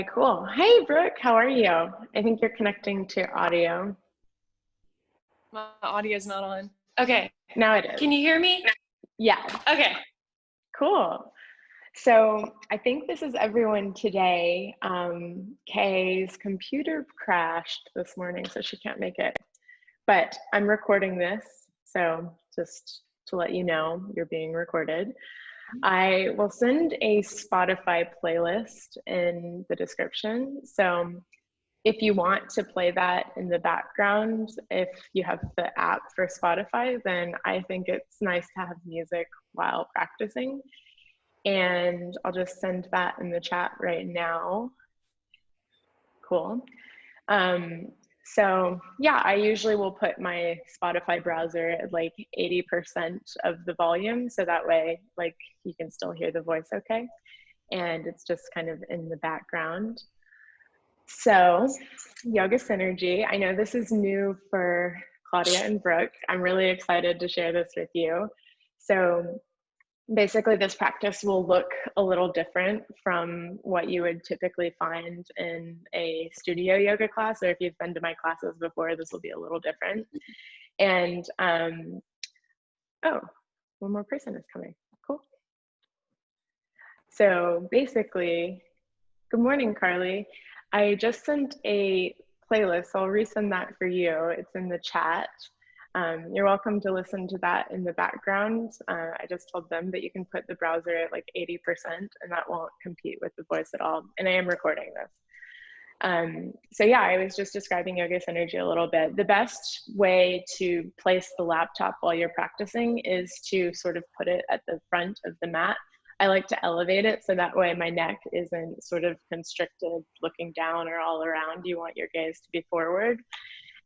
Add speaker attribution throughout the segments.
Speaker 1: Cool. Hey, Brooke, how are you? I think you're connecting to audio.
Speaker 2: My audio's not on. Okay.
Speaker 1: Now it is.
Speaker 2: Can you hear me?
Speaker 1: Yeah,
Speaker 2: Okay.
Speaker 1: cool. So I think this is everyone today. Kay's computer crashed this morning, so she can't make it. But I'm recording this, so just to let you know, you're being recorded. I will send a Spotify playlist in the description. So if you want to play that in the background, if you have the app for Spotify, then I think it's nice to have music while practicing. And I'll just send that in the chat right now. Cool. Um, so yeah, I usually will put my Spotify browser at like 80% of the volume. So that way, like you can still hear the voice okay. And it's just kind of in the background. So, Yoga Synergy, I know this is new for Claudia and Brooke. I'm really excited to share this with you. So, basically, this practice will look a little different from what you would typically find in a studio yoga class, or if you've been to my classes before, this will be a little different. And, oh, one more person is coming. Cool. So, basically, good morning, Carly. I just sent a playlist. So I'll resend that for you. It's in the chat. You're welcome to listen to that in the background. I just told them that you can put the browser at like 80% and that won't compete with the voice at all. And I am recording this. So yeah, I was just describing Yoga Synergy a little bit. The best way to place the laptop while you're practicing is to sort of put it at the front of the mat. I like to elevate it so that way my neck isn't sort of constricted looking down or all around. You want your gaze to be forward.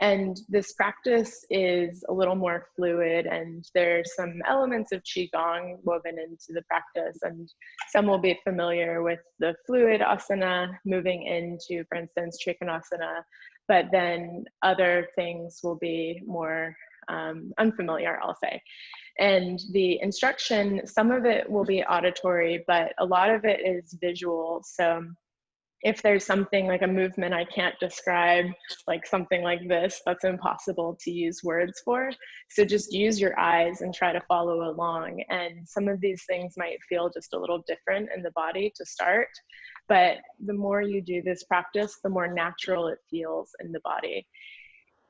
Speaker 1: And this practice is a little more fluid, and there's some elements of Qigong woven into the practice. And some will be familiar with the fluid asana moving into, for instance, Trikonasana, but then other things will be more unfamiliar, I'll say. And the instruction, some of it will be auditory, but a lot of it is visual. So if there's something like a movement I can't describe, like something like this, that's impossible to use words for. So just use your eyes and try to follow along. And some of these things might feel just a little different in the body to start, but the more you do this practice, the more natural it feels in the body.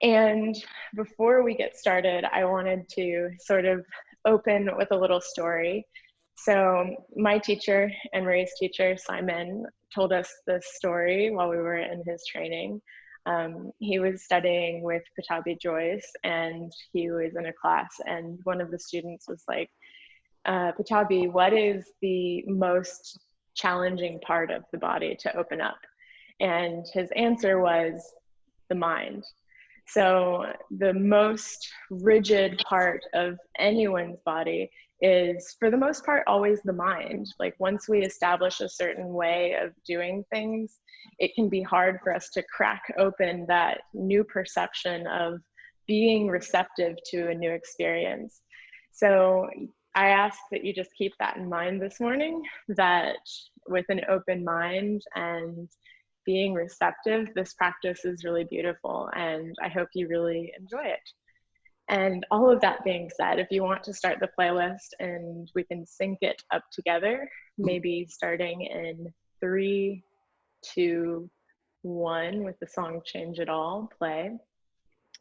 Speaker 1: And before we get started, I wanted to sort of open with a little story. So my teacher and Ray's teacher, Simon, told us this story while we were in his training. He was studying with Patabi Joyce, and he was in a class, and one of the students was like, Patabi, what is the most challenging part of the body to open up? And his answer was the mind. So the most rigid part of anyone's body is, for the most part, always the mind. Like once we establish a certain way of doing things, it can be hard for us to crack open that new perception of being receptive to a new experience. So I ask that you just keep that in mind this morning, that with an open mind and being receptive, this practice is really beautiful, and I hope you really enjoy it. And all of that being said, if you want to start the playlist and we can sync it up together, maybe starting in 3, 2, 1 with the song Change It All, play.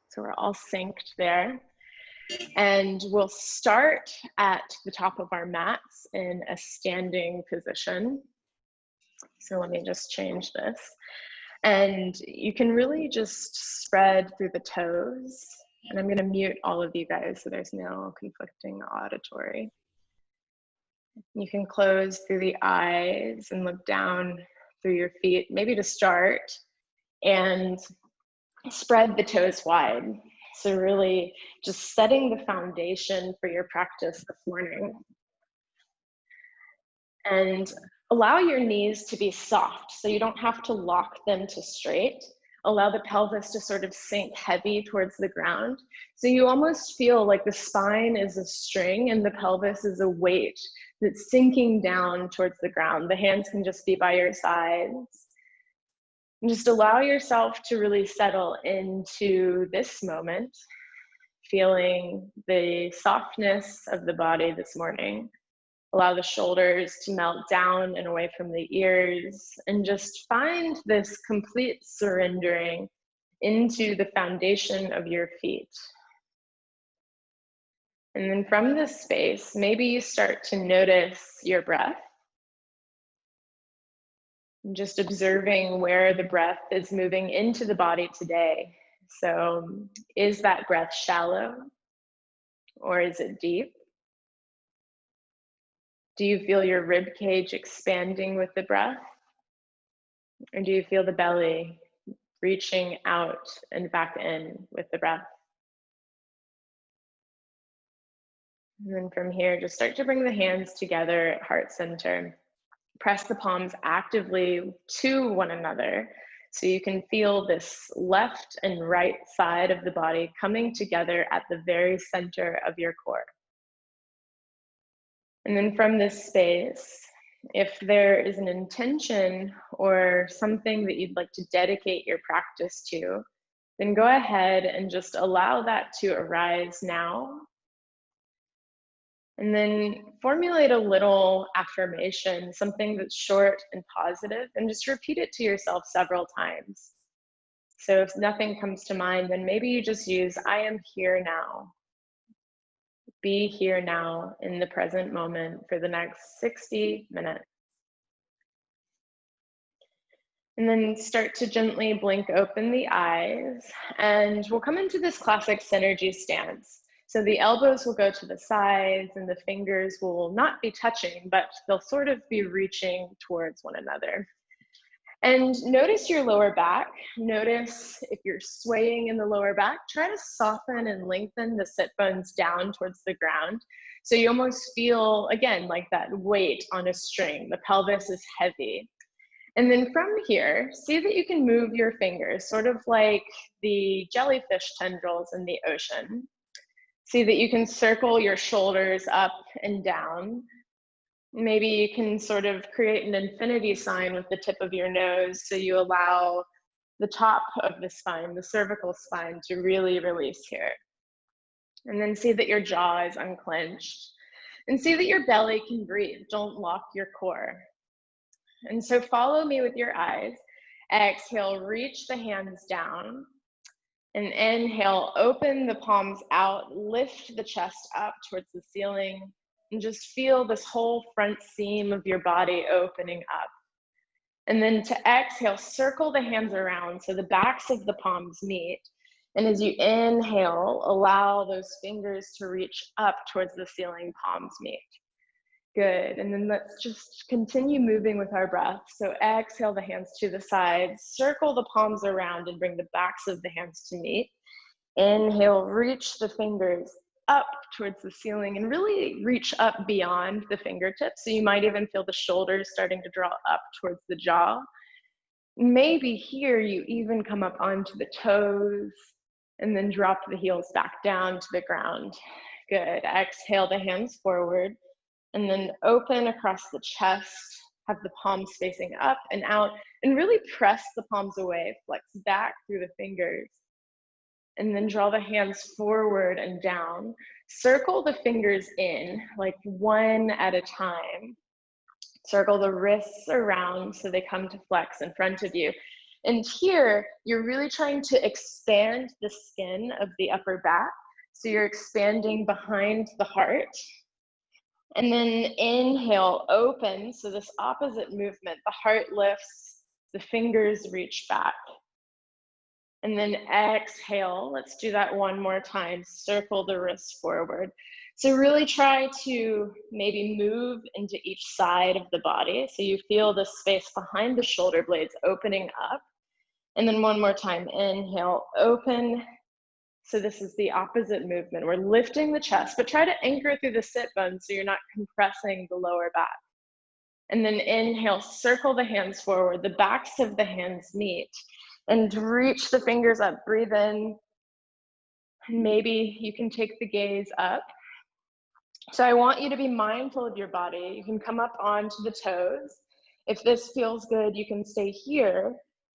Speaker 1: So we're all synced there. And we'll start at the top of our mats in a standing position. So let me just change this. And you can really just spread through the toes. And I'm going to mute all of you guys so there's no conflicting auditory. You can close through the eyes and look down through your feet, maybe to start, and spread the toes wide. So really just setting the foundation for your practice this morning. And allow your knees to be soft, so you don't have to lock them to straight. Allow the pelvis to sort of sink heavy towards the ground. So you almost feel like the spine is a string and the pelvis is a weight that's sinking down towards the ground. The hands can just be by your sides. And just allow yourself to really settle into this moment, feeling the softness of the body this morning. Allow the shoulders to melt down and away from the ears, and just find this complete surrendering into the foundation of your feet. And then from this space, maybe you start to notice your breath, and just observing where the breath is moving into the body today. So, is that breath shallow or is it deep? Do you feel your rib cage expanding with the breath? Or do you feel the belly reaching out and back in with the breath? And then from here, just start to bring the hands together at heart center. Press the palms actively to one another so you can feel this left and right side of the body coming together at the very center of your core. And then from this space, if there is an intention or something that you'd like to dedicate your practice to, then go ahead and just allow that to arise now. And then formulate a little affirmation, something that's short and positive, and just repeat it to yourself several times. So if nothing comes to mind, then maybe you just use, I am here now. Be here now in the present moment for the next 60 minutes. And then start to gently blink open the eyes, and we'll come into this classic synergy stance. So the elbows will go to the sides and the fingers will not be touching, but they'll sort of be reaching towards one another. And notice your lower back. Notice if you're swaying in the lower back, try to soften and lengthen the sit bones down towards the ground. So you almost feel, again, like that weight on a string. The pelvis is heavy. And then from here, see that you can move your fingers, sort of like the jellyfish tendrils in the ocean. See that you can circle your shoulders up and down. Maybe you can sort of create an infinity sign with the tip of your nose, so you allow the top of the spine, the cervical spine, to really release here. And then see that your jaw is unclenched. And see that your belly can breathe. Don't lock your core. And so follow me with your eyes. Exhale, reach the hands down. And inhale, open the palms out, lift the chest up towards the ceiling, and just feel this whole front seam of your body opening up. And then to exhale, circle the hands around so the backs of the palms meet. And as you inhale, allow those fingers to reach up towards the ceiling, palms meet. Good, and then let's just continue moving with our breath. So exhale the hands to the sides, circle the palms around and bring the backs of the hands to meet. Inhale, reach the fingers up towards the ceiling and really reach up beyond the fingertips. So you might even feel the shoulders starting to draw up towards the jaw. Maybe here you even come up onto the toes and then drop the heels back down to the ground. Good, exhale the hands forward. And then open across the chest, have the palms facing up and out, and really press the palms away, flex back through the fingers. And then draw the hands forward and down. Circle the fingers in, like one at a time. Circle the wrists around so they come to flex in front of you. And here, you're really trying to expand the skin of the upper back. So you're expanding behind the heart. And then inhale, open. So this opposite movement, the heart lifts, the fingers reach back. And then exhale, let's do that one more time. Circle the wrists forward. So really try to maybe move into each side of the body. So you feel the space behind the shoulder blades opening up. And then one more time, inhale, open. So this is the opposite movement. We're lifting the chest, but try to anchor through the sit bones so you're not compressing the lower back. And then inhale, circle the hands forward. The backs of the hands meet. And reach the fingers up, breathe in. Maybe you can take the gaze up. So I want you to be mindful of your body. You can come up onto the toes. If this feels good, you can stay here.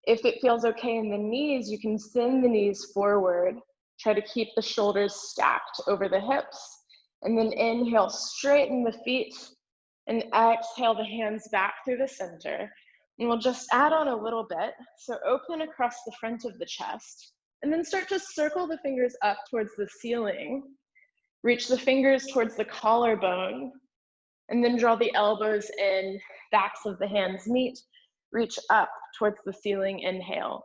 Speaker 1: If it feels okay in the knees, you can send the knees forward. Try to keep the shoulders stacked over the hips. And then inhale, straighten the feet. And exhale the hands back through the center. And we'll just add on a little bit. So open across the front of the chest. And then start to circle the fingers up towards the ceiling. Reach the fingers towards the collarbone. And then draw the elbows in, backs of the hands meet. Reach up towards the ceiling, inhale.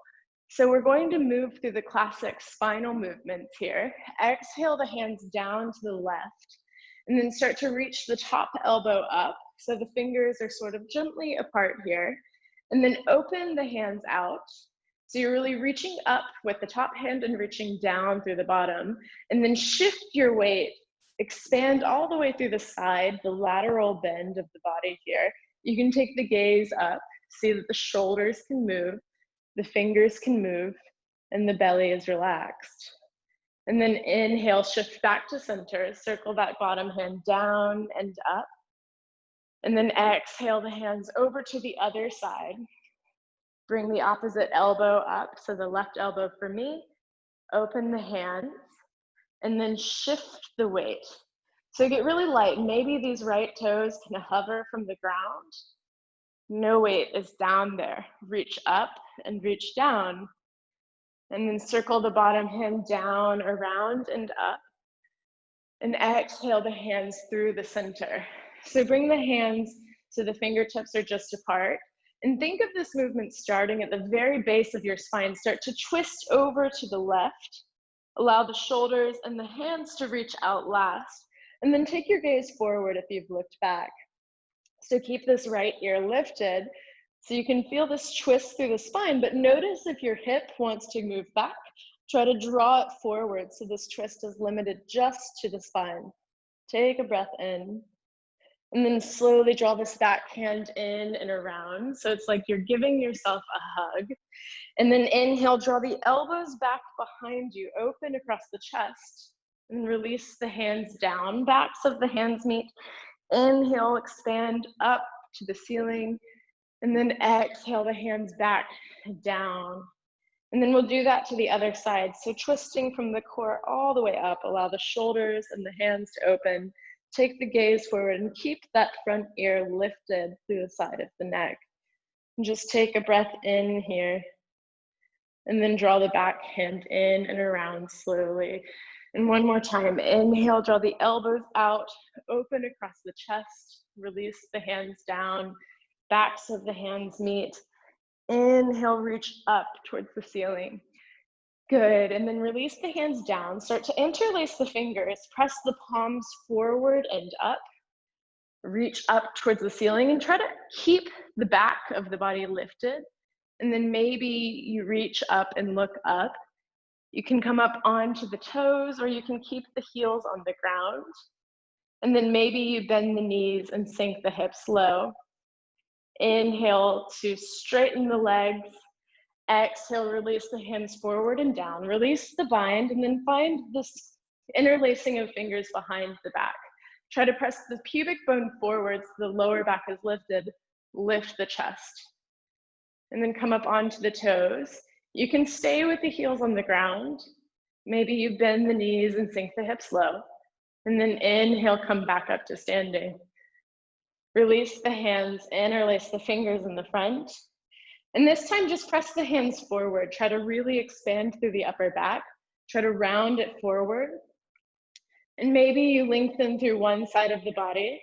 Speaker 1: So we're going to move through the classic spinal movements here. Exhale the hands down to the left. And then start to reach the top elbow up. So the fingers are sort of gently apart here. And then open the hands out. So you're really reaching up with the top hand and reaching down through the bottom. And then shift your weight. Expand all the way through the side, the lateral bend of the body here. You can take the gaze up. See that the shoulders can move, the fingers can move, and the belly is relaxed. And then inhale, shift back to center, circle that bottom hand down and up. And then exhale the hands over to the other side. Bring the opposite elbow up, so the left elbow for me. Open the hands, and then shift the weight. So get really light. Maybe these right toes can hover from the ground. No weight is down there. Reach up and reach down. And then circle the bottom hand down, around, and up. And exhale the hands through the center. So bring the hands so the fingertips are just apart. And think of this movement starting at the very base of your spine. Start to twist over to the left. Allow the shoulders and the hands to reach out last. And then take your gaze forward if you've looked back. So keep this right ear lifted so you can feel this twist through the spine, but notice if your hip wants to move back, try to draw it forward so this twist is limited just to the spine. Take a breath in, and then slowly draw this back hand in and around. So it's like you're giving yourself a hug. And then inhale, draw the elbows back behind you, open across the chest, and release the hands down, backs of the hands meet. Inhale, expand up to the ceiling, and then exhale the hands back down. And then we'll do that to the other side. So twisting from the core all the way up, allow the shoulders and the hands to open. Take the gaze forward and keep that front ear lifted through the side of the neck. And just take a breath in here. And then draw the back hand in and around slowly. And one more time, inhale, draw the elbows out, open across the chest, release the hands down, backs of the hands meet. Inhale, reach up towards the ceiling. Good, and then release the hands down. Start to interlace the fingers, press the palms forward and up. Reach up towards the ceiling and try to keep the back of the body lifted. And then maybe you reach up and look up. You can come up onto the toes, or you can keep the heels on the ground. And then maybe you bend the knees and sink the hips low. Inhale to straighten the legs. Exhale, release the hands forward and down. Release the bind, and then find this interlacing of fingers behind the back. Try to press the pubic bone forward so the lower back is lifted. Lift the chest. And then come up onto the toes. You can stay with the heels on the ground. Maybe you bend the knees and sink the hips low. And then inhale, come back up to standing. Release the hands, interlace the fingers in the front. And this time, just press the hands forward. Try to really expand through the upper back. Try to round it forward. And maybe you lengthen through one side of the body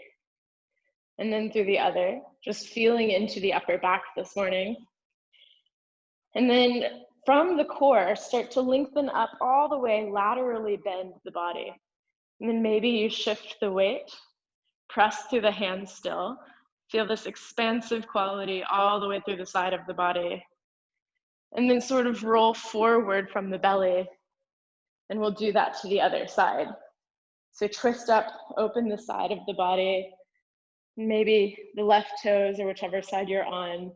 Speaker 1: and then through the other, just feeling into the upper back this morning. And then from the core, start to lengthen up all the way, laterally bend the body. And then maybe you shift the weight, press through the hands still. Feel this expansive quality all the way through the side of the body. And then sort of roll forward from the belly. And we'll do that to the other side. So twist up, open the side of the body. Maybe the left toes or whichever side you're on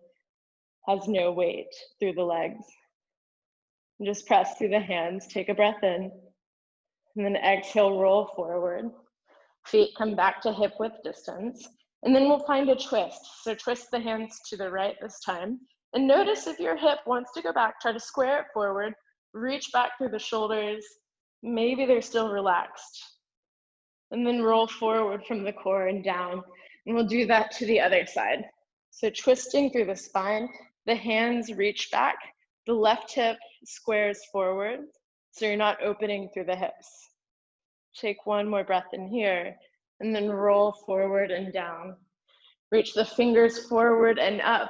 Speaker 1: has no weight through the legs. And just press through the hands, take a breath in, and then exhale, roll forward. Feet come back to hip width distance. And then we'll find a twist. So twist the hands to the right this time. And notice if your hip wants to go back, try to square it forward, reach back through the shoulders. Maybe they're still relaxed. And then roll forward from the core and down. And we'll do that to the other side. So twisting through the spine, the hands reach back, the left hip squares forward, so you're not opening through the hips. Take one more breath in here, and then roll forward and down. Reach the fingers forward and up.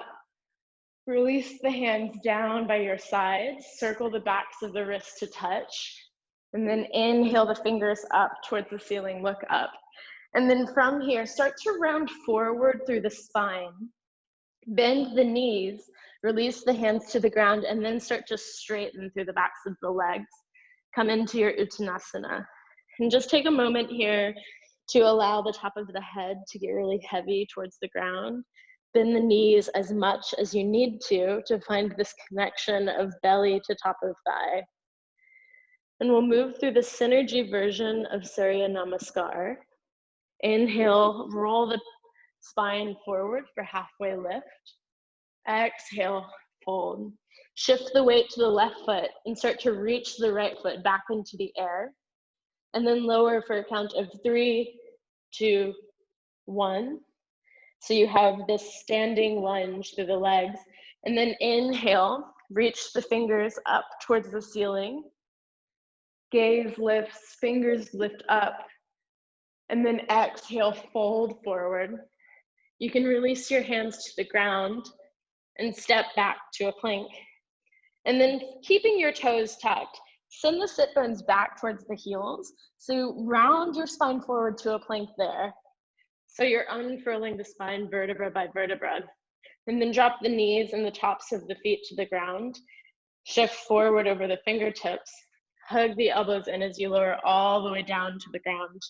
Speaker 1: Release the hands down by your sides. Circle the backs of the wrists to touch. And then inhale the fingers up towards the ceiling, look up. And then from here, start to round forward through the spine. Bend the knees, release the hands to the ground, and then start to straighten through the backs of the legs. Come into your Uttanasana. And just take a moment here to allow the top of the head to get really heavy towards the ground. Bend the knees as much as you need to find this connection of belly to top of thigh. And we'll move through the synergy version of Surya Namaskar. Inhale, roll the spine forward for halfway lift. Exhale, fold. Shift the weight to the left foot and start to reach the right foot back into the air. And then lower for a count of 3, 2, 1. So you have this standing lunge through the legs. And then inhale, reach the fingers up towards the ceiling. Gaze lifts, fingers lift up. And then exhale, fold forward. You can release your hands to the ground and step back to a plank. And then keeping your toes tucked, send the sit bones back towards the heels. So round your spine forward to a plank there. So you're unfurling the spine vertebra by vertebra. And then drop the knees and the tops of the feet to the ground. Shift forward over the fingertips. Hug the elbows in as you lower all the way down to the ground.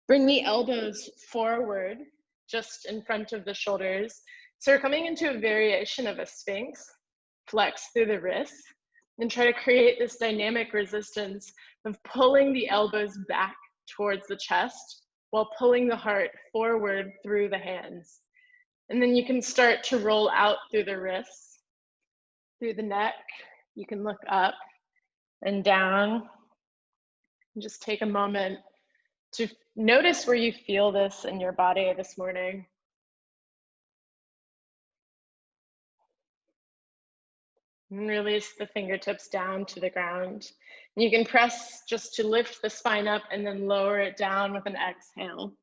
Speaker 1: Bring the elbows forward, just in front of the shoulders. So we're coming into a variation of a Sphinx. Flex through the wrists and try to create this dynamic resistance of pulling the elbows back towards the chest while pulling the heart forward through the hands. And then you can start to roll out through the wrists, through the neck. You can look up and down. And just take a moment to notice where you feel this in your body this morning. And release the fingertips down to the ground. And you can press just to lift the spine up and then lower it down with an exhale.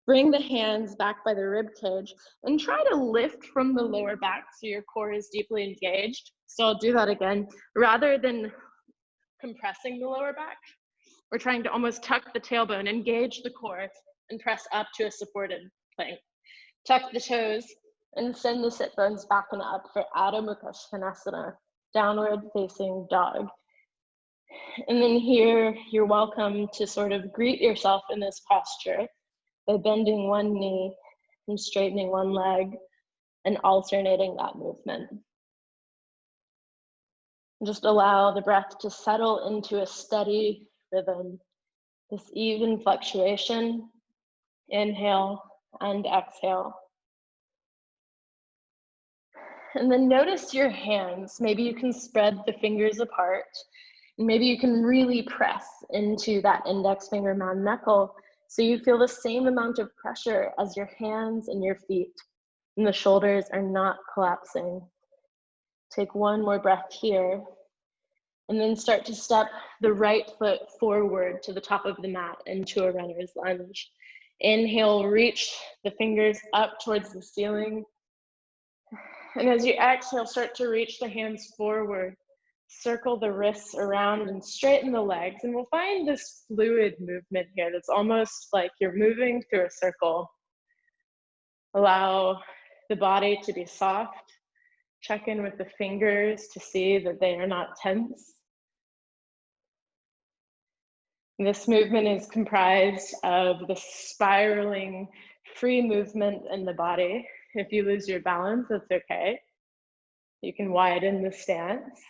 Speaker 1: Bring the hands back by the rib cage and try to lift from the lower back so your core is deeply engaged. So I'll do that again. Rather than compressing the lower back, we're trying to almost tuck the tailbone, engage the core, and press up to a supported plank. Tuck the toes and send the sit bones back and up for Adho Mukha Svanasana, downward facing dog. And then here, you're welcome to sort of greet yourself in this posture by bending one knee and straightening one leg and alternating that movement. Just allow the breath to settle into a steady rhythm, this even fluctuation, inhale and exhale. And then notice your hands. Maybe you can spread the fingers apart. And maybe you can really press into that index finger man knuckle so you feel the same amount of pressure as your hands and your feet. And the shoulders are not collapsing. Take one more breath here. And then start to step the right foot forward to the top of the mat into a runner's lunge. Inhale, reach the fingers up towards the ceiling. And as you exhale, start to reach the hands forward. Circle the wrists around and straighten the legs. And we'll find this fluid movement here that's almost like you're moving through a circle. Allow the body to be soft. Check in with the fingers to see that they are not tense. This movement is comprised of the spiraling free movement in the body. If you lose your balance, that's okay. You can widen the stance.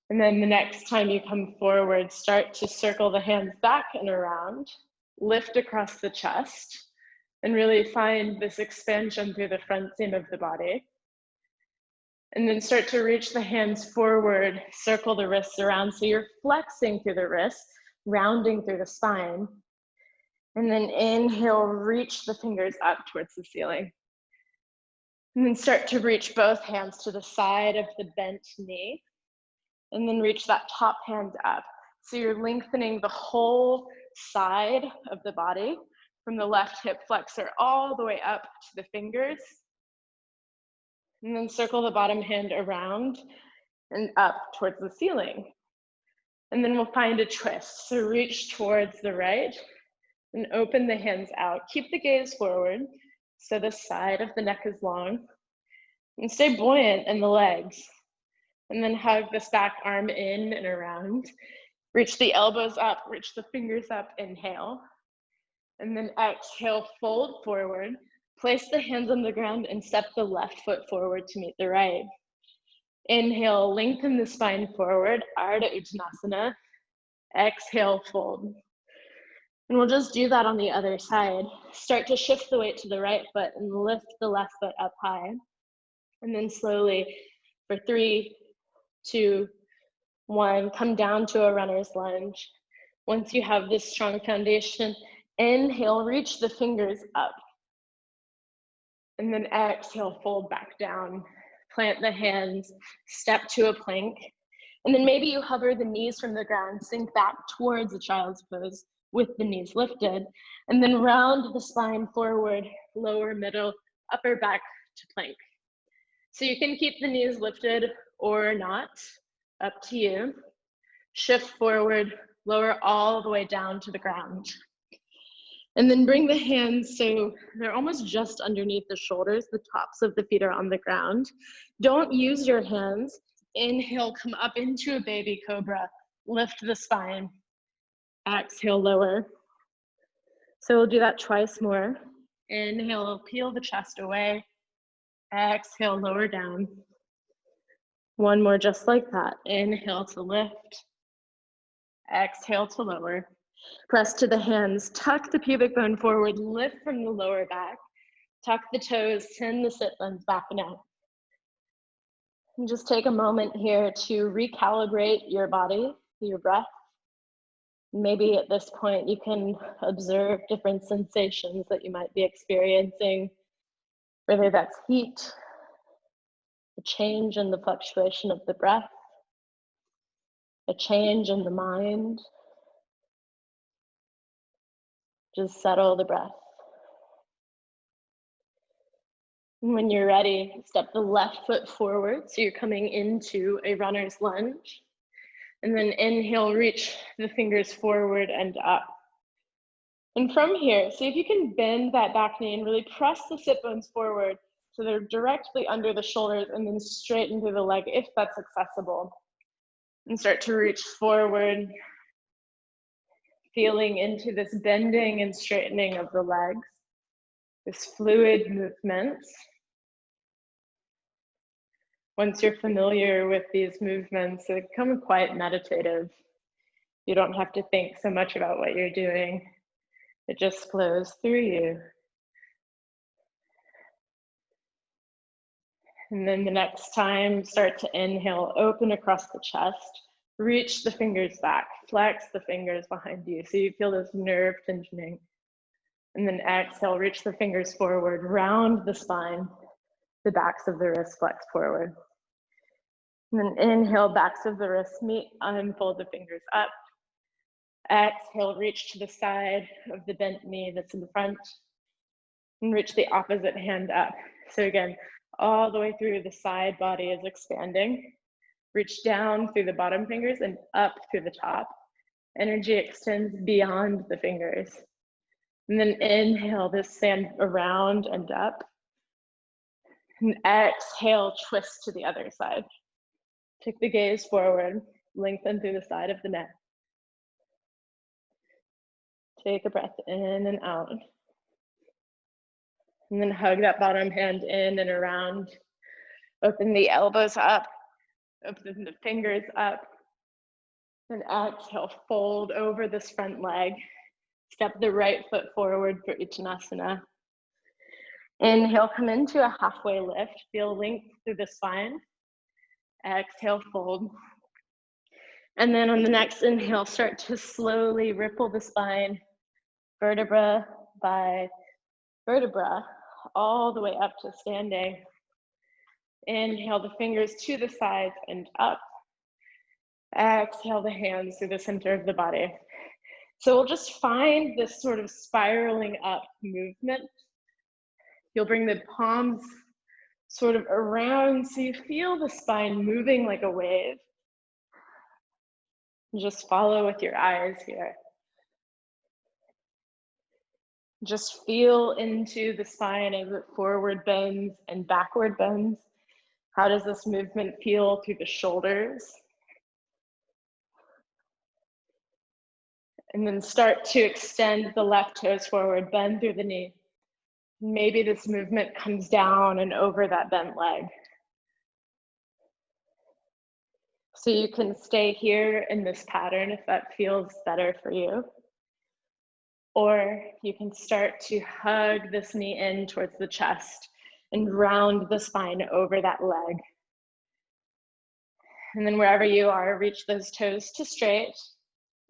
Speaker 1: And then the next time you come forward, start to circle the hands back and around. Lift across the chest. And really find this expansion through the front seam of the body. And then start to reach the hands forward, circle the wrists around. So you're flexing through the wrists, rounding through the spine. And then inhale, reach the fingers up towards the ceiling. And then start to reach both hands to the side of the bent knee. And then reach that top hand up. So you're lengthening the whole side of the body from the left hip flexor all the way up to the fingers. And then circle the bottom hand around and up towards the ceiling. And then we'll find a twist. So reach towards the right and open the hands out. Keep the gaze forward so the side of the neck is long. And stay buoyant in the legs. And then hug this back arm in and around. Reach the elbows up, reach the fingers up, inhale. And then exhale, fold forward. Place the hands on the ground and step the left foot forward to meet the right. Inhale, lengthen the spine forward, Ardha Uttanasana. Exhale, fold. And we'll just do that on the other side. Start to shift the weight to the right foot and lift the left foot up high. And then slowly, for 3, 2, 1, come down to a runner's lunge. Once you have this strong foundation, inhale, reach the fingers up. And then exhale, fold back down. Plant the hands, step to a plank. And then maybe you hover the knees from the ground, sink back towards a child's pose with the knees lifted. And then round the spine forward, lower, middle, upper back to plank. So you can keep the knees lifted or not, up to you. Shift forward, lower all the way down to the ground. And then bring the hands so they're almost just underneath the shoulders. The tops of the feet are on the ground. Don't use your hands. Inhale, come up into a baby cobra. Lift the spine. Exhale, lower. So we'll do that twice more. Inhale, peel the chest away. Exhale, lower down. One more just like that. Inhale to lift. Exhale to lower. Press to the hands, tuck the pubic bone forward, lift from the lower back, tuck the toes, send the sit bones back and out. And just take a moment here to recalibrate your body, your breath. Maybe at this point you can observe different sensations that you might be experiencing, whether that's heat, a change in the fluctuation of the breath, a change in the mind. Just settle the breath. And when you're ready, step the left foot forward. So you're coming into a runner's lunge. And then inhale, reach the fingers forward and up. And from here, see if you can bend that back knee and really press the sit bones forward so they're directly under the shoulders, and then straighten through the leg if that's accessible. And start to reach forward, feeling into this bending and straightening of the legs, this fluid movements. Once you're familiar with these movements, they become quite meditative. You don't have to think so much about what you're doing. It just flows through you. And then the next time, start to inhale, open across the chest, reach the fingers back, flex the fingers behind you so you feel this nerve tensioning. And then exhale, reach the fingers forward, round the spine, the backs of the wrists flex forward. And then inhale, backs of the wrists meet, unfold the fingers up. Exhale, reach to the side of the bent knee that's in the front, and reach the opposite hand up. So again, all the way through the side body is expanding. Reach down through the bottom fingers and up through the top. Energy extends beyond the fingers. And then inhale, this sand around and up. And exhale, twist to the other side. Take the gaze forward, lengthen through the side of the neck. Take a breath in and out. And then hug that bottom hand in and around. Open the elbows up, open the fingers up. And exhale, fold over this front leg. Step the right foot forward for Uttanasana. Inhale, come into a halfway lift. Feel length through the spine. Exhale, fold. And then on the next inhale, start to slowly ripple the spine, vertebra by vertebra, all the way up to standing. Inhale the fingers to the sides and up. Exhale the hands through the center of the body. So we'll just find this sort of spiraling up movement. You'll bring the palms sort of around so you feel the spine moving like a wave. Just follow with your eyes here. Just feel into the spine as it forward bends and backward bends. How does this movement feel through the shoulders? And then start to extend the left toes forward, bend through the knee. Maybe this movement comes down and over that bent leg. So you can stay here in this pattern if that feels better for you. Or you can start to hug this knee in towards the chest and round the spine over that leg. And then wherever you are, reach those toes to straight.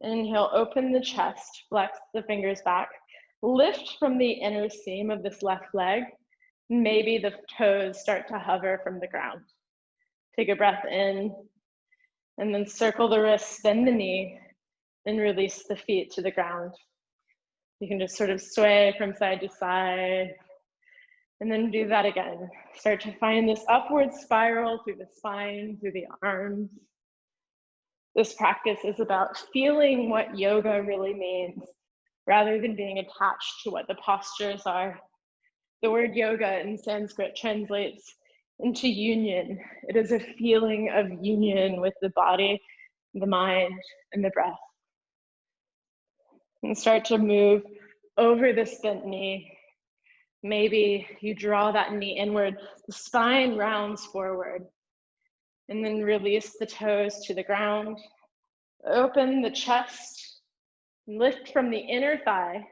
Speaker 1: Inhale, open the chest, flex the fingers back. Lift from the inner seam of this left leg. Maybe the toes start to hover from the ground. Take a breath in, and then circle the wrists, bend the knee, and release the feet to the ground. You can just sort of sway from side to side, and then do that again. Start to find this upward spiral through the spine, through the arms. This practice is about feeling what yoga really means, rather than being attached to what the postures are. The word yoga in Sanskrit translates into union. It is a feeling of union with the body, the mind, and the breath. And start to move over this bent knee. Maybe you draw that knee inward, the spine rounds forward, and then release the toes to the ground. Open the chest, lift from the inner thigh,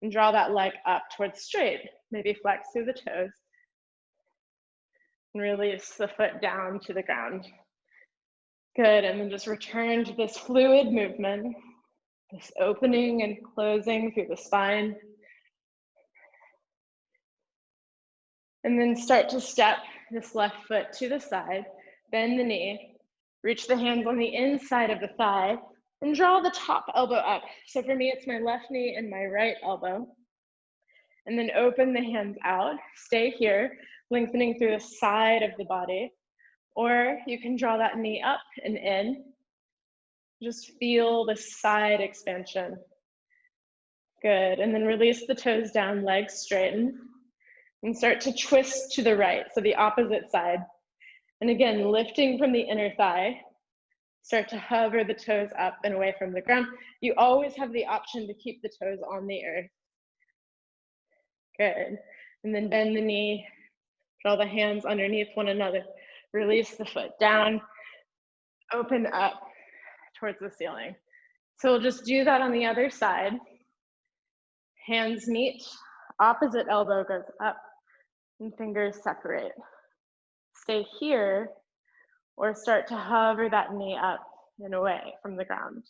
Speaker 1: and draw that leg up towards straight. Maybe flex through the toes. And release the foot down to the ground. Good, and then just return to this fluid movement, this opening and closing through the spine. And then start to step this left foot to the side, bend the knee, reach the hands on the inside of the thigh, and draw the top elbow up. So for me, it's my left knee and my right elbow. And then open the hands out, stay here, lengthening through the side of the body. Or you can draw that knee up and in. Just feel the side expansion. Good, and then release the toes down, legs straighten. And start to twist to the right, so the opposite side. And again, lifting from the inner thigh. Start to hover the toes up and away from the ground. You always have the option to keep the toes on the earth. Good. And then bend the knee, draw the hands underneath one another. Release the foot down, open up towards the ceiling. So we'll just do that on the other side. Hands meet, opposite elbow goes up, and fingers separate. Stay here, or start to hover that knee up and away from the ground.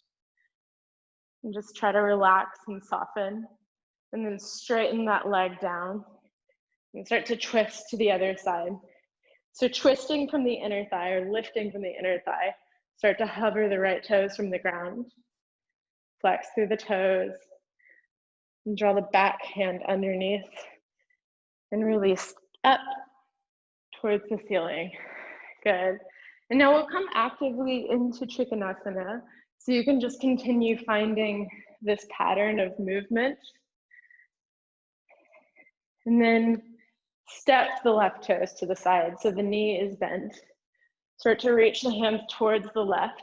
Speaker 1: And just try to relax and soften, and then straighten that leg down, and start to twist to the other side. So twisting from the inner thigh, or lifting from the inner thigh, start to hover the right toes from the ground. Flex through the toes, and draw the back hand underneath, and release up towards the ceiling. Good. And now we'll come actively into Trikonasana. So you can just continue finding this pattern of movement. And then step the left toes to the side so the knee is bent. Start to reach the hands towards the left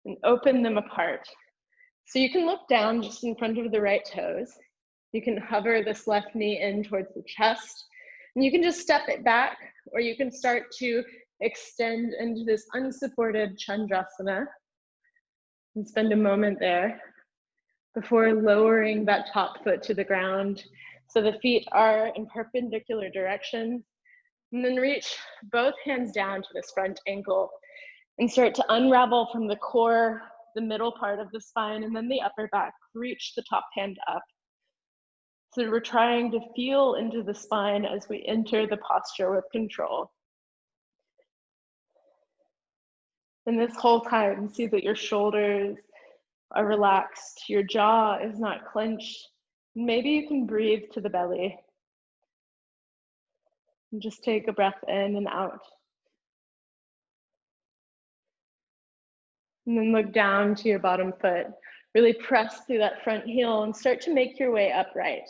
Speaker 1: and open them apart. So you can look down just in front of the right toes. You can hover this left knee in towards the chest. And you can just step it back, or you can start to extend into this unsupported Chandrasana and spend a moment there before lowering that top foot to the ground So the feet are in perpendicular directions. And then reach both hands down to this front ankle and start to unravel from the core, the middle part of the spine, and then the upper back. Reach the top hand up. So we're trying to feel into the spine as we enter the posture with control. And this whole time, see that your shoulders are relaxed, your jaw is not clenched. Maybe you can breathe to the belly. And just take a breath in and out. And then look down to your bottom foot. Really press through that front heel and start to make your way upright.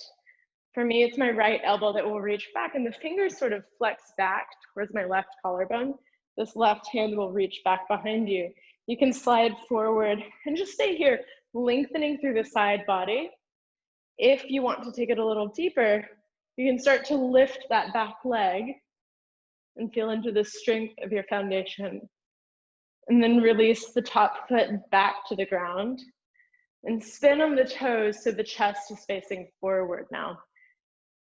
Speaker 1: For me, it's my right elbow that will reach back and the fingers sort of flex back towards my left collarbone. This left hand will reach back behind you. You can slide forward and just stay here, lengthening through the side body. If you want to take it a little deeper, you can start to lift that back leg and feel into the strength of your foundation. And then release the top foot back to the ground and spin on the toes so the chest is facing forward now.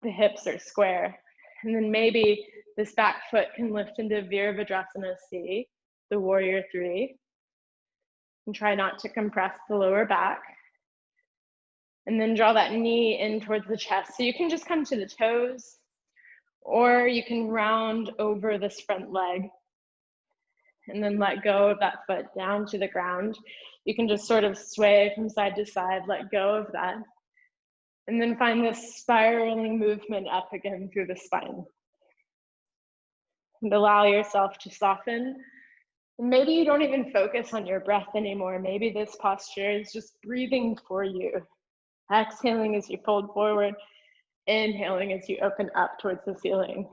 Speaker 1: The hips are square. And then maybe this back foot can lift into Virabhadrasana C, the warrior three. And try not to compress the lower back. And then draw that knee in towards the chest. So you can just come to the toes, or you can round over this front leg and then let go of that foot down to the ground. You can just sort of sway from side to side, let go of that. And then find this spiraling movement up again through the spine. And allow yourself to soften. And maybe you don't even focus on your breath anymore. Maybe this posture is just breathing for you. Exhaling as you fold forward, inhaling as you open up towards the ceiling.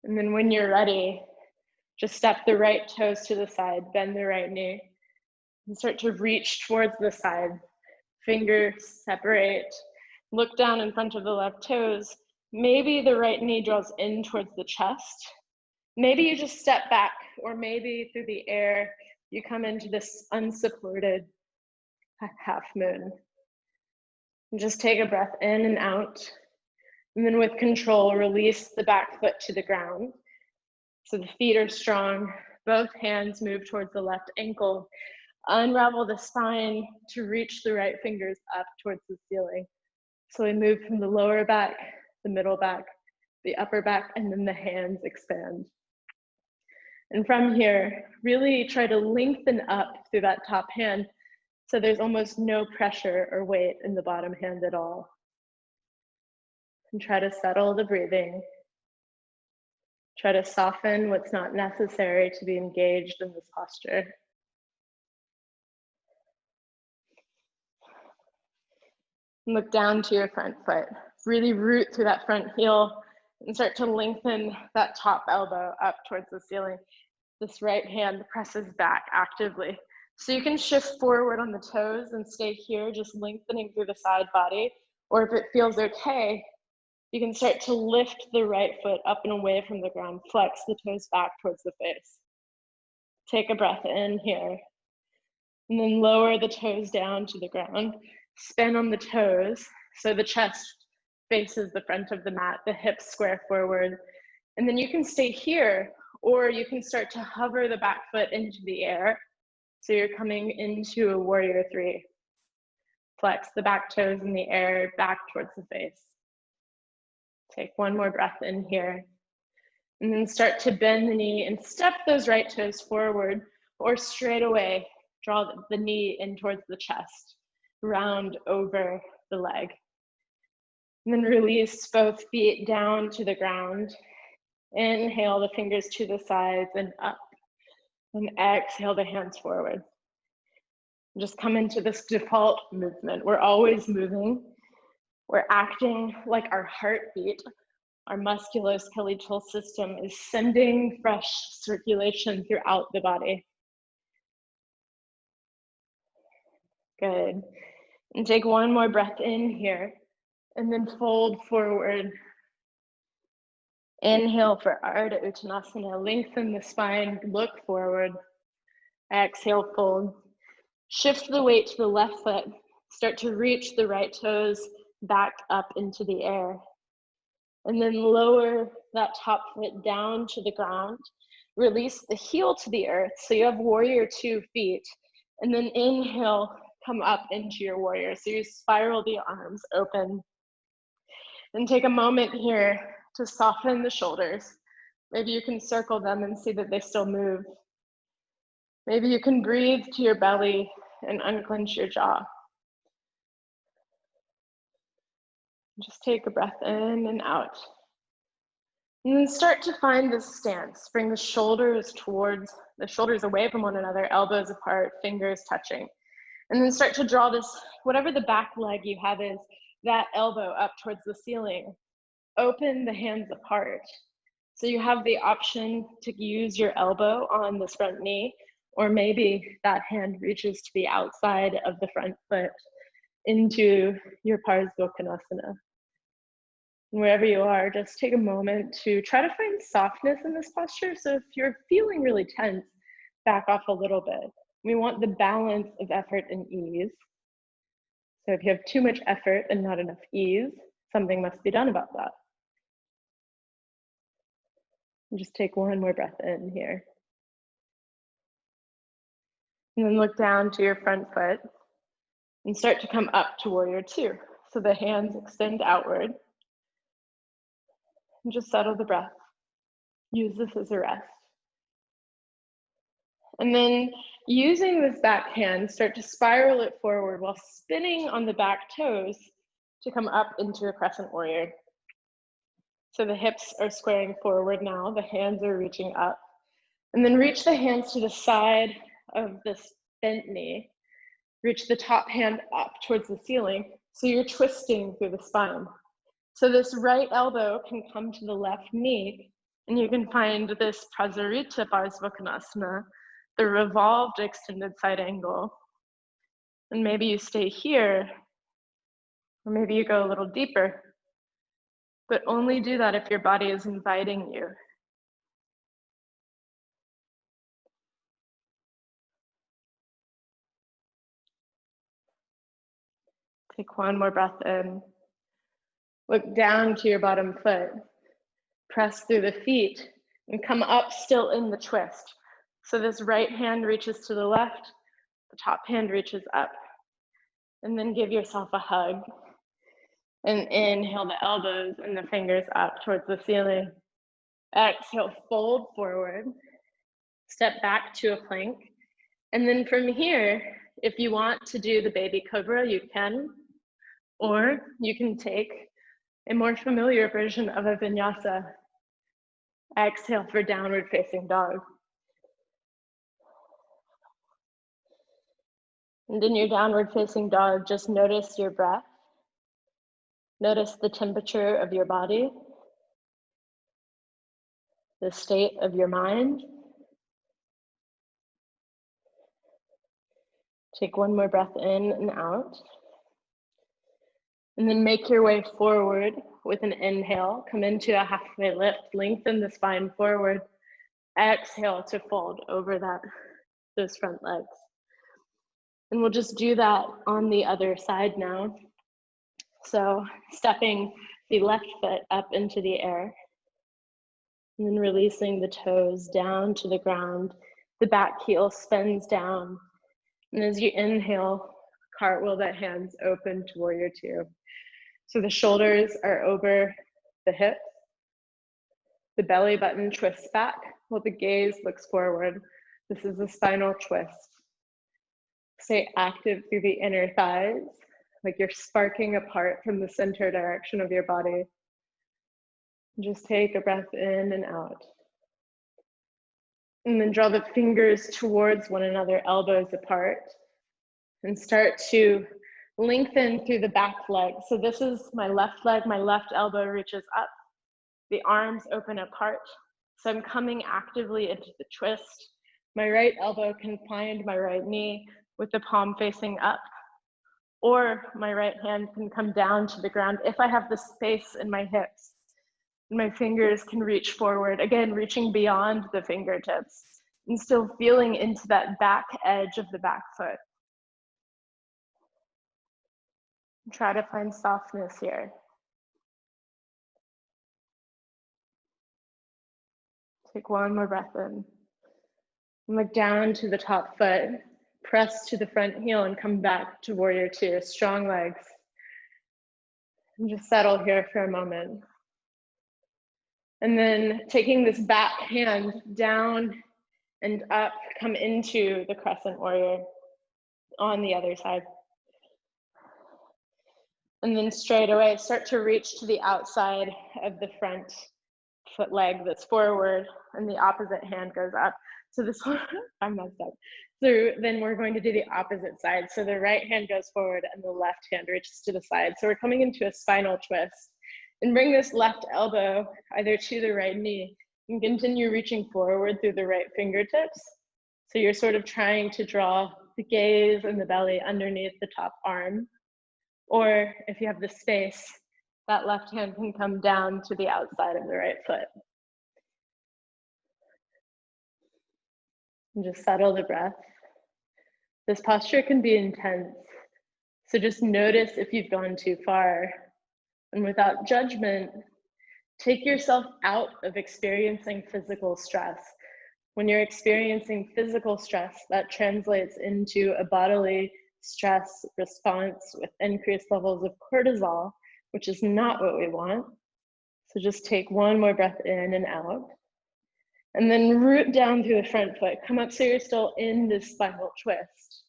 Speaker 1: And then when you're ready, just step the right toes to the side, bend the right knee, and start to reach towards the side. Fingers separate. Look down in front of the left toes. Maybe the right knee draws in towards the chest. Maybe you just step back, or maybe through the air, you come into this unsupported half moon. And just take a breath in and out. And then with control, release the back foot to the ground. So the feet are strong. Both hands move towards the left ankle. Unravel the spine to reach the right fingers up towards the ceiling. So we move from the lower back, the middle back, the upper back, and then the hands expand. And from here, really try to lengthen up through that top hand so there's almost no pressure or weight in the bottom hand at all. And try to settle the breathing. Try to soften what's not necessary to be engaged in this posture. Look down to your front foot. Really root through that front heel and start to lengthen that top elbow up towards the ceiling. This right hand presses back actively. So you can shift forward on the toes and stay here, just lengthening through the side body. Or if it feels okay, you can start to lift the right foot up and away from the ground. Flex the toes back towards the face. Take a breath in here. And then lower the toes down to the ground. Spin on the toes so the chest faces the front of the mat, the hips square forward. And then you can stay here, or you can start to hover the back foot into the air. So you're coming into a warrior three. Flex the back toes in the air, back towards the face. Take one more breath in here. And then start to bend the knee and step those right toes forward, or straight away, draw the knee in towards the chest. Round over the leg. And then release both feet down to the ground. Inhale the fingers to the sides and up. And exhale the hands forward. Just come into this default movement. We're always moving. We're acting like our heartbeat. Our musculoskeletal system is sending fresh circulation throughout the body. Good. And take one more breath in here, and then fold forward. Inhale for Ardha Uttanasana. Lengthen the spine, look forward. Exhale, fold. Shift the weight to the left foot. Start to reach the right toes back up into the air. And then lower that top foot down to the ground. Release the heel to the earth. So you have warrior 2 feet. And then inhale, come up into your warrior. So you spiral the arms open. And take a moment here to soften the shoulders. Maybe you can circle them and see that they still move. Maybe you can breathe to your belly and unclench your jaw. Just take a breath in and out. And then start to find this stance. Bring the shoulders away from one another, elbows apart, fingers touching. And then start to draw this, whatever the back leg you have is, that elbow up towards the ceiling. Open the hands apart. So you have the option to use your elbow on this front knee, or maybe that hand reaches to the outside of the front foot into your Parsvakonasana. Wherever you are, just take a moment to try to find softness in this posture. So if you're feeling really tense, back off a little bit. We want the balance of effort and ease. So if you have too much effort and not enough ease, something must be done about that. And just take one more breath in here. And then look down to your front foot and start to come up to warrior 2. So the hands extend outward. And just settle the breath. Use this as a rest. And then using this back hand, start to spiral it forward while spinning on the back toes to come up into a crescent warrior. So the hips are squaring forward now, the hands are reaching up. And then reach the hands to the side of this bent knee. Reach the top hand up towards the ceiling. So you're twisting through the spine. So this right elbow can come to the left knee, and you can find this Prasarita Parsvakonasana, the revolved extended side angle. And maybe you stay here, or maybe you go a little deeper, but only do that if your body is inviting you. Take one more breath in. Look down to your bottom foot. Press through the feet and come up still in the twist. So this right hand reaches to the left, the top hand reaches up. And then give yourself a hug. And inhale the elbows and the fingers up towards the ceiling. Exhale, fold forward. Step back to a plank. And then from here, if you want to do the baby cobra, you can. Or you can take a more familiar version of a vinyasa. Exhale for downward facing dog. And in your downward facing dog, just notice your breath. Notice the temperature of your body, the state of your mind. Take one more breath in and out. And then make your way forward with an inhale. Come into a halfway lift, lengthen the spine forward. Exhale to fold over those front legs. And we'll just do that on the other side now. So stepping the left foot up into the air. And then releasing the toes down to the ground. The back heel spins down. And as you inhale, cartwheel the hands open to warrior 2. So the shoulders are over the hips. The belly button twists back while the gaze looks forward. This is a spinal twist. Stay active through the inner thighs, like you're sparking apart from the center direction of your body. Just take a breath in and out. And then draw the fingers towards one another, elbows apart. And start to lengthen through the back leg. So this is my left leg, my left elbow reaches up. The arms open apart. So I'm coming actively into the twist. My right elbow can find my right knee with the palm facing up. Or my right hand can come down to the ground if I have the space in my hips. My fingers can reach forward, again, reaching beyond the fingertips and still feeling into that back edge of the back foot. Try to find softness here. Take one more breath in. And look down to the top foot. Press to the front heel and come back to warrior two. Strong legs. And just settle here for a moment. And then taking this back hand down and up, come into the crescent warrior on the other side. And then straight away, start to reach to the outside of the front foot leg that's forward, and the opposite hand goes up. So this one, I messed up. So then we're going to do the opposite side. So the right hand goes forward and the left hand reaches to the side. So we're coming into a spinal twist. And bring this left elbow either to the right knee and continue reaching forward through the right fingertips. So you're sort of trying to draw the gaze and the belly underneath the top arm. Or if you have the space, that left hand can come down to the outside of the right foot. And just settle the breath. This posture can be intense, so just notice if you've gone too far. And without judgment, take yourself out of experiencing physical stress. When you're experiencing physical stress, that translates into a bodily stress response with increased levels of cortisol, which is not what we want. So just take one more breath in and out. And then root down through the front foot. Come up so you're still in this spinal twist.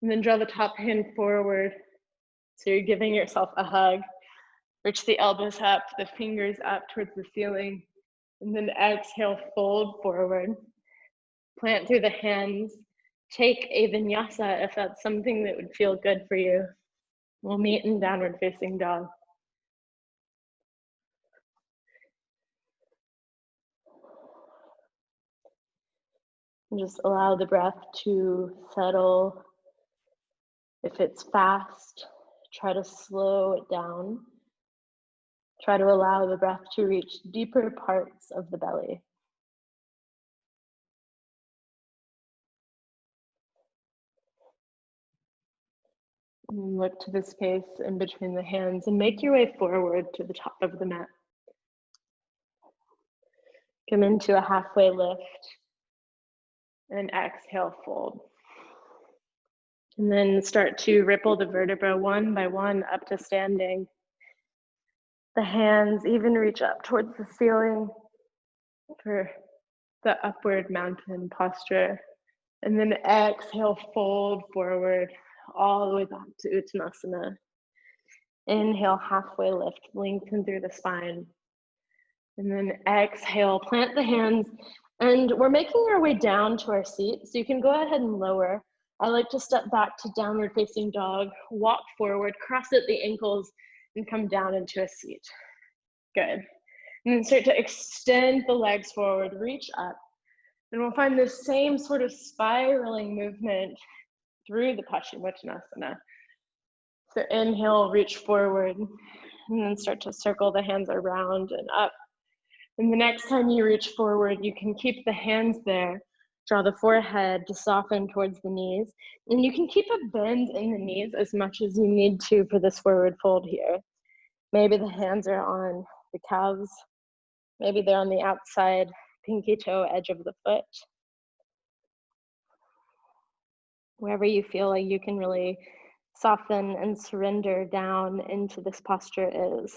Speaker 1: And then draw the top hand forward. So you're giving yourself a hug. Reach the elbows up, the fingers up towards the ceiling. And then exhale, fold forward. Plant through the hands. Take a vinyasa if that's something that would feel good for you. We'll meet in downward facing dog. And just allow the breath to settle. If it's fast, try to slow it down. Try to allow the breath to reach deeper parts of the belly. And look to the space in between the hands and make your way forward to the top of the mat. Come into a halfway lift and exhale, fold. And then start to ripple the vertebra one by one up to standing. The hands even reach up towards the ceiling for the upward mountain posture. And then exhale, fold forward all the way back to Uttanasana. Inhale, halfway lift, lengthen through the spine. And then exhale, plant the hands. And we're making our way down to our seat. So you can go ahead and lower. I like to step back to downward facing dog, walk forward, cross at the ankles, and come down into a seat. Good. And then start to extend the legs forward, reach up. And we'll find this same sort of spiraling movement through the Paschimottanasana. So inhale, reach forward, and then start to circle the hands around and up. And the next time you reach forward, you can keep the hands there. Draw the forehead to soften towards the knees. And you can keep a bend in the knees as much as you need to for this forward fold here. Maybe the hands are on the calves. Maybe they're on the outside pinky toe edge of the foot. Wherever you feel like you can really soften and surrender down into this posture is.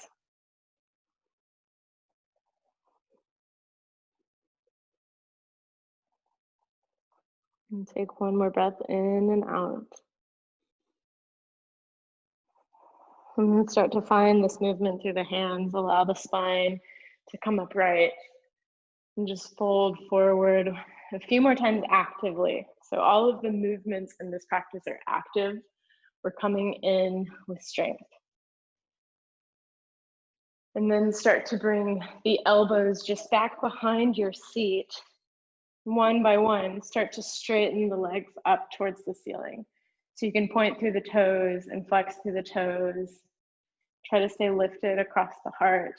Speaker 1: And take one more breath in and out. And then start to find this movement through the hands. Allow the spine to come upright. And just fold forward a few more times actively. So all of the movements in this practice are active. We're coming in with strength. And then start to bring the elbows just back behind your seat. One by one, start to straighten the legs up towards the ceiling. So you can point through the toes and flex through the toes. Try to stay lifted across the heart.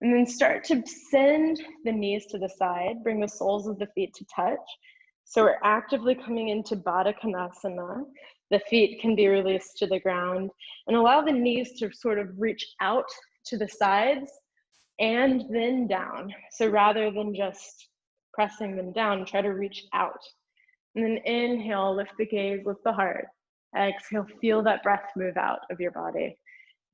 Speaker 1: And then start to send the knees to the side. Bring the soles of the feet to touch. So we're actively coming into Baddha Konasana. The feet can be released to the ground and allow the knees to sort of reach out to the sides and then down. So rather than just pressing them down, try to reach out. And then inhale, lift the gaze, lift the heart. Exhale, feel that breath move out of your body.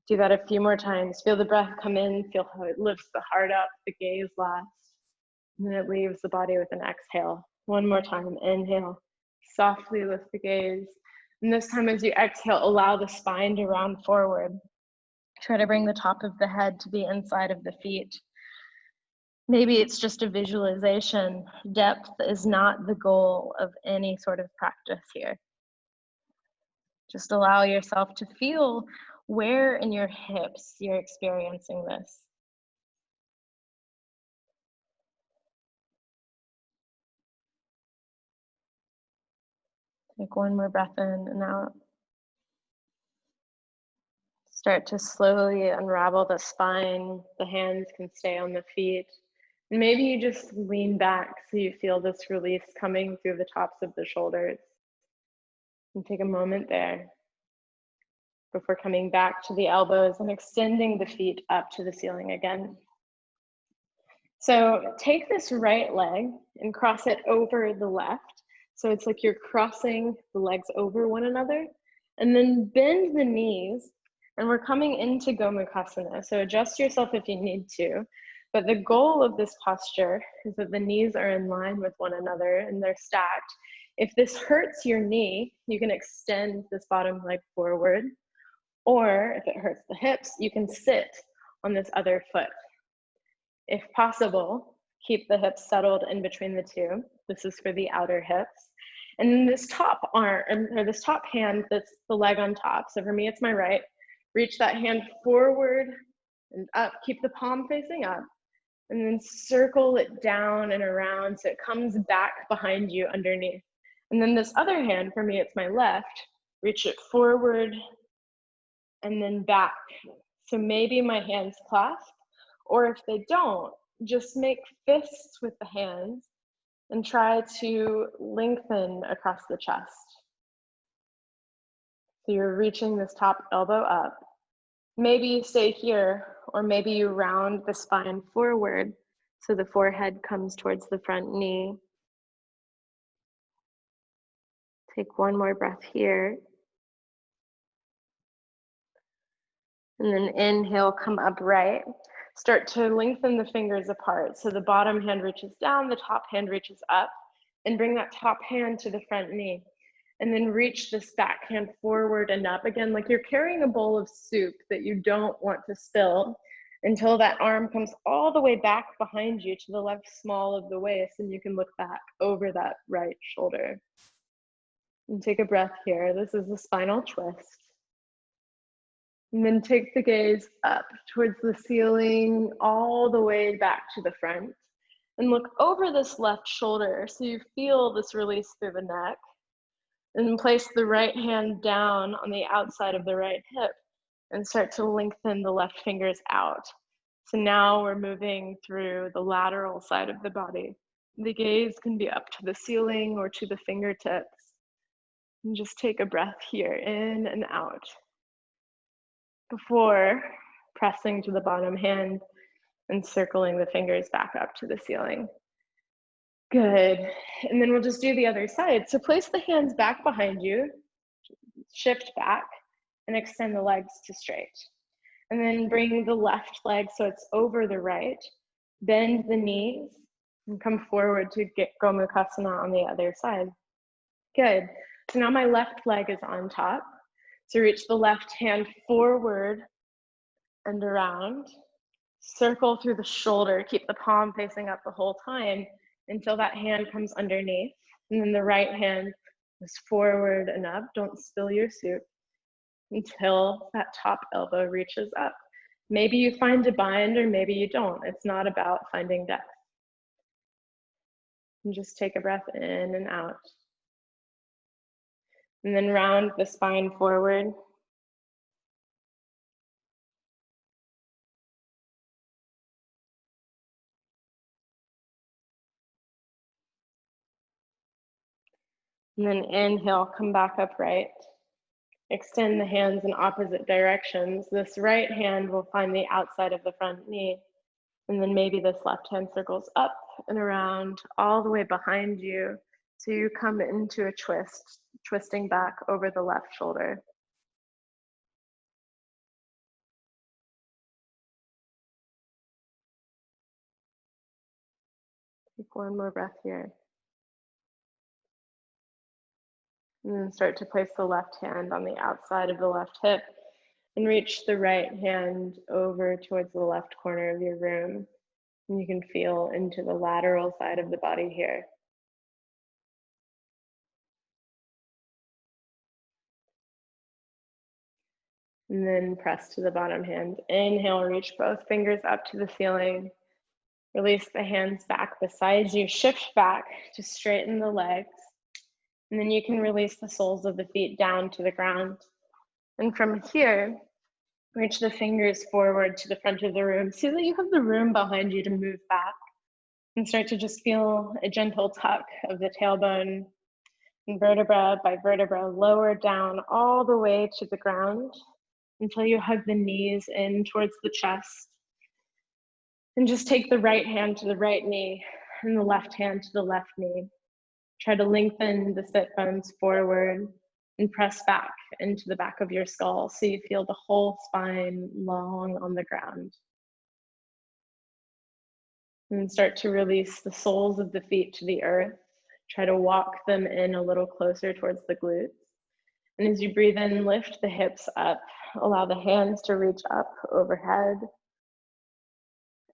Speaker 1: Do that a few more times. Feel the breath come in, feel how it lifts the heart up, the gaze last. And then it leaves the body with an exhale. One more time, inhale, softly lift the gaze. And this time as you exhale, allow the spine to round forward. Try to bring the top of the head to the inside of the feet. Maybe it's just a visualization. Depth is not the goal of any sort of practice here. Just allow yourself to feel where in your hips you're experiencing this. Take one more breath in and out. Start to slowly unravel the spine. The hands can stay on the feet. And maybe you just lean back so you feel this release coming through the tops of the shoulders. And take a moment there before coming back to the elbows and extending the feet up to the ceiling again. So take this right leg and cross it over the left. So it's like you're crossing the legs over one another, and then bend the knees, and we're coming into Gomukhasana. So adjust yourself if you need to, but the goal of this posture is that the knees are in line with one another and they're stacked. If this hurts your knee, you can extend this bottom leg forward, or if it hurts the hips, you can sit on this other foot. If possible, keep the hips settled in between the two. This is for the outer hips. And then this top arm, or this top hand, that's the leg on top. So for me, it's my right. Reach that hand forward and up. Keep the palm facing up. And then circle it down and around so it comes back behind you underneath. And then this other hand, for me, it's my left. Reach it forward and then back. So maybe my hands clasp. Or if they don't, just make fists with the hands and try to lengthen across the chest. So you're reaching this top elbow up. Maybe you stay here, or maybe you round the spine forward so the forehead comes towards the front knee. Take one more breath here. And then inhale, come upright. Start to lengthen the fingers apart. So the bottom hand reaches down, the top hand reaches up, and bring that top hand to the front knee. And then reach this back hand forward and up again, like you're carrying a bowl of soup that you don't want to spill, until that arm comes all the way back behind you to the left small of the waist, and you can look back over that right shoulder. And take a breath here. This is a spinal twist. And then take the gaze up towards the ceiling, all the way back to the front. And look over this left shoulder so you feel this release through the neck. And then place the right hand down on the outside of the right hip and start to lengthen the left fingers out. So now we're moving through the lateral side of the body. The gaze can be up to the ceiling or to the fingertips. And just take a breath here, in and out, before pressing to the bottom hand and circling the fingers back up to the ceiling. Good. And then we'll just do the other side. So place the hands back behind you, shift back, and extend the legs to straight. And then bring the left leg so it's over the right. Bend the knees and come forward to get Gomukhasana on the other side. Good. So now my left leg is on top. So reach the left hand forward and around. Circle through the shoulder. Keep the palm facing up the whole time until that hand comes underneath. And then the right hand is forward and up. Don't spill your soup until that top elbow reaches up. Maybe you find a bind or maybe you don't. It's not about finding depth. And just take a breath in and out. And then round the spine forward. And then inhale, come back upright. Extend the hands in opposite directions. This right hand will find the outside of the front knee. And then maybe this left hand circles up and around all the way behind you. So you come into a twist, twisting back over the left shoulder. Take one more breath here. And then start to place the left hand on the outside of the left hip and reach the right hand over towards the left corner of your room. And you can feel into the lateral side of the body here. And then press to the bottom hand. Inhale, reach both fingers up to the ceiling. Release the hands back beside you. Shift back to straighten the legs. And then you can release the soles of the feet down to the ground. And from here, reach the fingers forward to the front of the room. See that you have the room behind you to move back. And start to just feel a gentle tuck of the tailbone, and vertebra by vertebra, lower down all the way to the ground until you hug the knees in towards the chest. And just take the right hand to the right knee and the left hand to the left knee. Try to lengthen the sit bones forward and press back into the back of your skull so you feel the whole spine long on the ground. And start to release the soles of the feet to the earth. Try to walk them in a little closer towards the glutes. And as you breathe in, lift the hips up. Allow the hands to reach up overhead.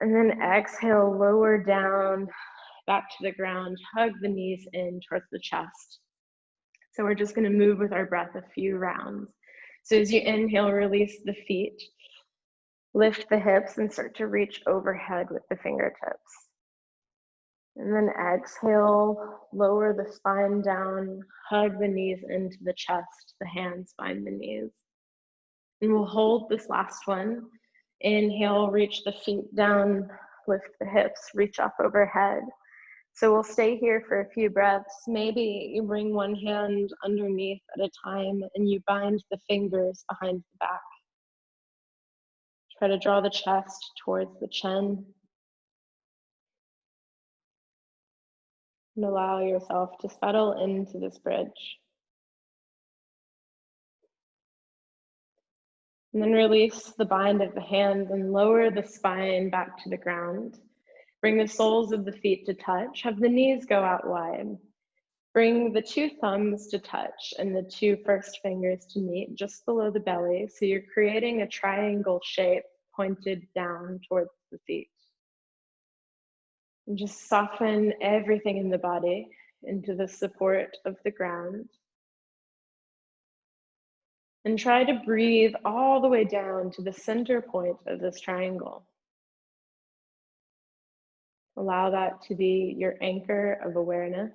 Speaker 1: And then exhale, lower down, back to the ground. Hug the knees in towards the chest. So we're just going to move with our breath a few rounds. So as you inhale, release the feet. Lift the hips and start to reach overhead with the fingertips. And then exhale, lower the spine down, hug the knees into the chest, the hands find the knees. And we'll hold this last one. Inhale, reach the feet down, lift the hips, reach up overhead. So we'll stay here for a few breaths. Maybe you bring one hand underneath at a time and you bind the fingers behind the back. Try to draw the chest towards the chin. And allow yourself to settle into this bridge. And then release the bind of the hands and lower the spine back to the ground. Bring the soles of the feet to touch. Have the knees go out wide. Bring the two thumbs to touch and the two first fingers to meet just below the belly. So you're creating a triangle shape pointed down towards the feet. And just soften everything in the body into the support of the ground. And try to breathe all the way down to the center point of this triangle. Allow that to be your anchor of awareness.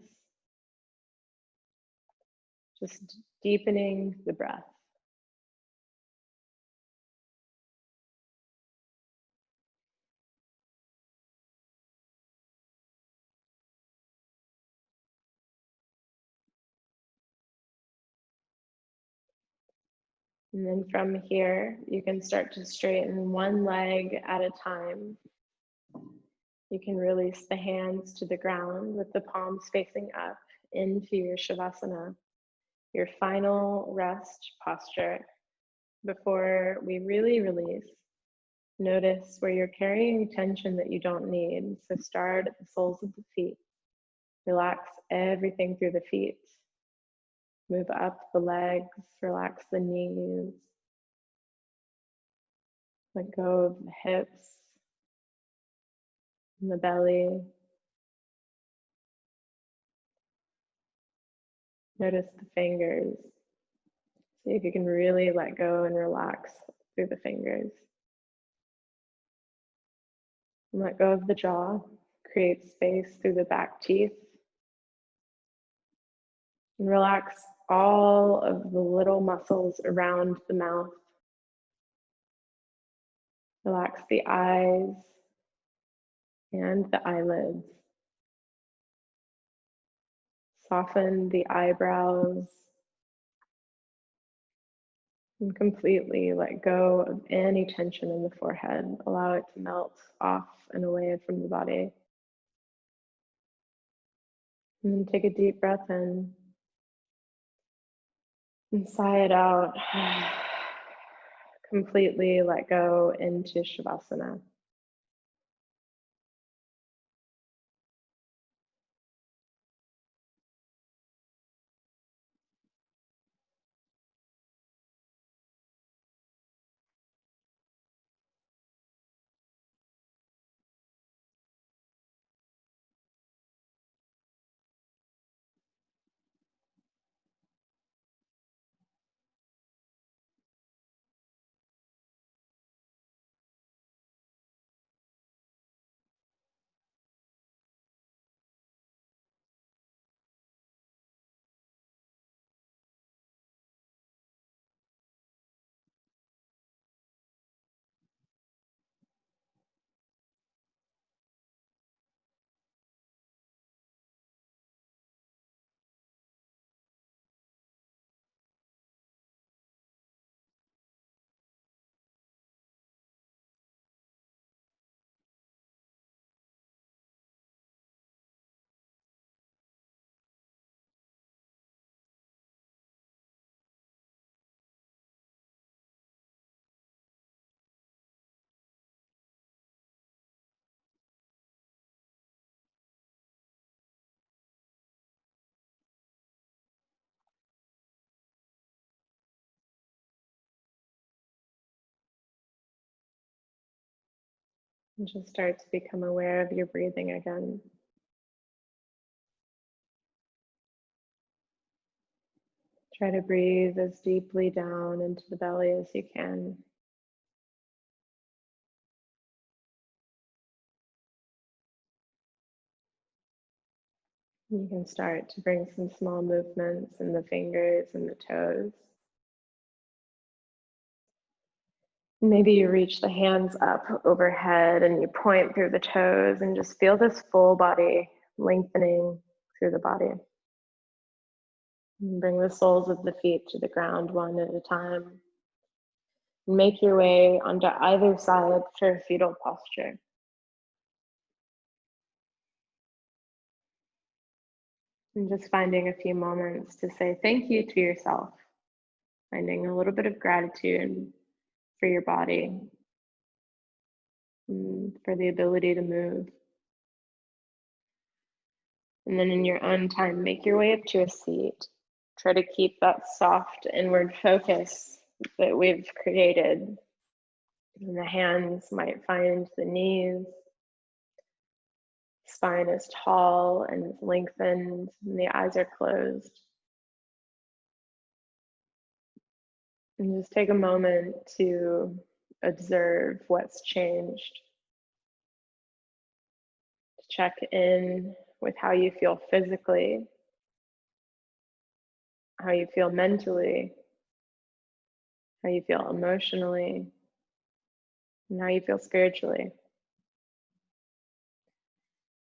Speaker 1: Just deepening the breath. And then from here, you can start to straighten one leg at a time. You can release the hands to the ground with the palms facing up into your Shavasana, your final rest posture. Before we really release, notice where you're carrying tension that you don't need. So start at the soles of the feet. Relax everything through the feet. Move up the legs, relax the knees. Let go of the hips and the belly. Notice the fingers. See if you can really let go and relax through the fingers. And let go of the jaw. Create space through the back teeth. And relax all of the little muscles around the mouth. Relax the eyes and the eyelids. Soften the eyebrows and completely let go of any tension in the forehead. Allow it to melt off and away from the body. And then take a deep breath in and sigh it out. Completely let go into Shavasana. And just start to become aware of your breathing again. Try to breathe as deeply down into the belly as you can. You can start to bring some small movements in the fingers and the toes. Maybe you reach the hands up overhead and you point through the toes and just feel this full body lengthening through the body. And bring the soles of the feet to the ground one at a time. Make your way onto either side for fetal posture. And just finding a few moments to say thank you to yourself. Finding a little bit of gratitude for your body and for the ability to move. And then in your own time, make your way up to a seat. Try to keep that soft inward focus that we've created. And the hands might find the knees. Spine is tall and lengthened, and the eyes are closed. And just take a moment to observe what's changed. To check in with how you feel physically, how you feel mentally, how you feel emotionally, and how you feel spiritually.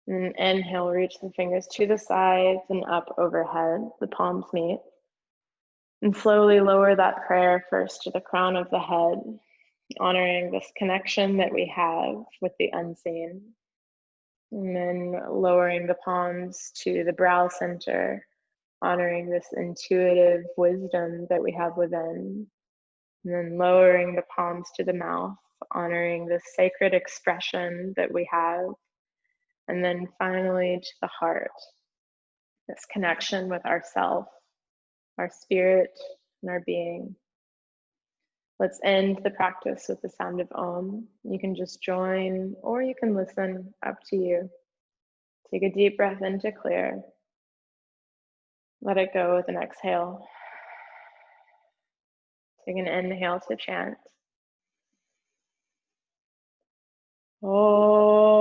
Speaker 1: And inhale, reach the fingers to the sides and up overhead, the palms meet. And slowly lower that prayer first to the crown of the head, honoring this connection that we have with the unseen. And then lowering the palms to the brow center, honoring this intuitive wisdom that we have within. And then lowering the palms to the mouth, honoring this sacred expression that we have. And then finally to the heart, this connection with ourself, our spirit, and our being. Let's end the practice with the sound of Om. You can just join or you can listen, up to you. Take a deep breath in to clear. Let it go with an exhale. Take an inhale to chant. Om.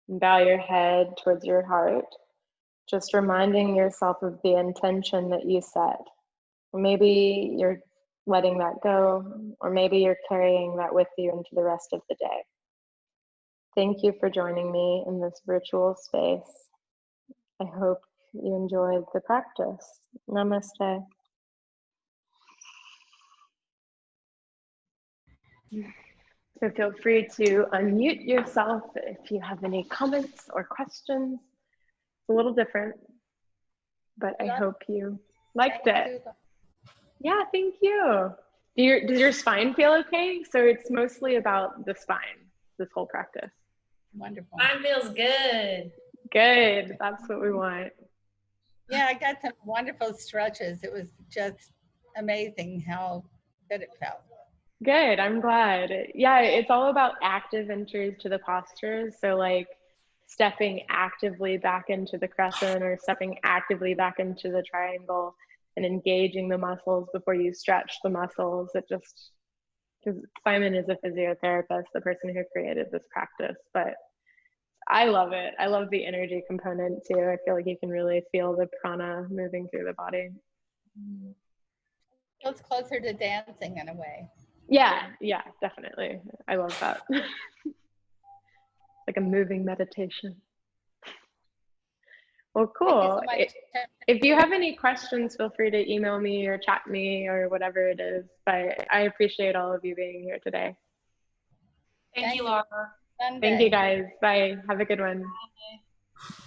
Speaker 1: Bow your head towards your heart, just reminding yourself of the intention that you set. Maybe you're letting that go, or maybe you're carrying that with you into the rest of the day. Thank you for joining me in this virtual space. I hope you enjoyed the practice. Namaste. So feel free to unmute yourself if you have any comments or questions. It's a little different, but I hope you liked it. Yeah, thank you. Does your spine feel okay? So it's mostly about the spine, this whole practice.
Speaker 3: Wonderful.
Speaker 4: Mine feels good.
Speaker 1: Good. That's what we want.
Speaker 3: Yeah, I got some wonderful stretches. It was just amazing how good it felt.
Speaker 1: Good. I'm glad. Yeah, it's all about active entries to the postures. So like stepping actively back into the crescent or stepping actively back into the triangle and engaging the muscles before you stretch the muscles. It just, because Simon is a physiotherapist, the person who created this practice, but I love it. I love the energy component too. I feel like you can really feel the prana moving through the body.
Speaker 3: Feels closer to dancing in a way.
Speaker 1: Yeah, definitely. I love that. Like a moving meditation. Well, cool.
Speaker 3: Thank you so much.
Speaker 1: If you have any questions, feel free to email me or chat me or whatever it is. But I appreciate all of you being here today.
Speaker 4: Thank you, Laura.
Speaker 3: Sunday.
Speaker 1: Thank you guys. Bye. Have a good one.
Speaker 4: Bye.